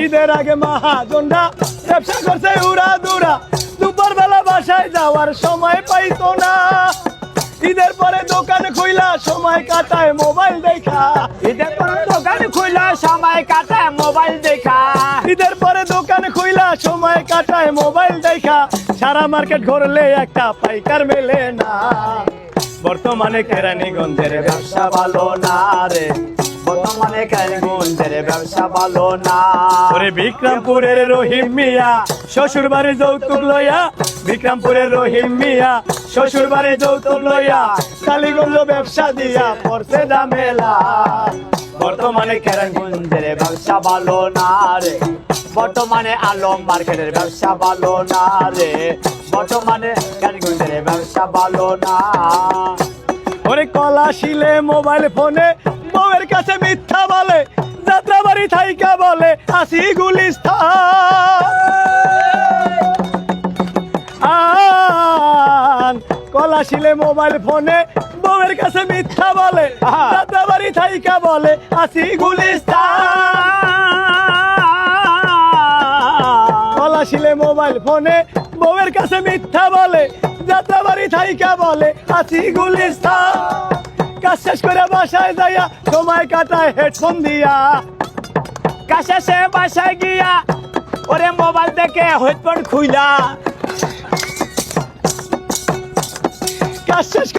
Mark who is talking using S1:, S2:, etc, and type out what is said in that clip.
S1: ঈদের আগে মহাজনরা ব্যবসা করছে উড়া দুরা, দুপুর বেলা বাসায় যাওয়ার সময় পাইতো না। ঈদের পরে দোকান খুইলা সময় কাটায় মোবাইল দেখা,
S2: ঈদের পরে দোকান খুইলা সময় কাটায় মোবাইল দেখা,
S1: ঈদের পরে দোকান খুইলা সময় কাটায় মোবাইল দেখা। সারা মার্কেট ঘুরলে একটা পাইকার মেলে না। বর্তমানে কেরানীগঞ্জের ব্যবসা ভালো না রে,
S2: বর্তমানে কেরানীগঞ্জের ব্যবসা ভালো না।
S1: ওরে বিক্রমপুরের রহিম মিয়া শ্বশুর বাড়ি যৌতুক লইয়া, বিক্রমপুরের রহিম মিয়া শ্বশুর বাড়ি যৌতুক লইয়া, কালীগঞ্জ ব্যবসা দিয়া পড়ছে ঝামেলা। বর্তমানে
S2: কেরানীগঞ্জের ব্যবসা ভালো না রে, বর্তমানে আলম মার্কেটের ব্যবসা ভালো না রে, বর্তমানে কেরানীগঞ্জের ব্যবসা ভালো না।
S1: ওরে কলা শিলে মোবাইল ফোনে বউয়ের কাছে মিথ্যা বলে, যাত্রা বাড়ি থাইকা বলে আসি গুলিস্তান। কলা শিলে মোবাইল ফোনে বউয়ের কাছে মিথ্যা বলে, যাত্রা বাড়ি থাইকা বলে আসি গুলিস্তান। কলা শিলে মোবাইল ফোনে বউয়ের কাছে মিথ্যা বলে, যাত্রা বাড়ি থাইকা বলে আসি গুলিস্তান। কাজ শেষ করে বাসায় যাইয়া সময় কাটায় হেডফোন দিয়া,
S2: কাজ শেষে বাসায় গিয়া ওরে মোবাইল থেকে হেডফোন খুইলা,
S1: কাজ শেষ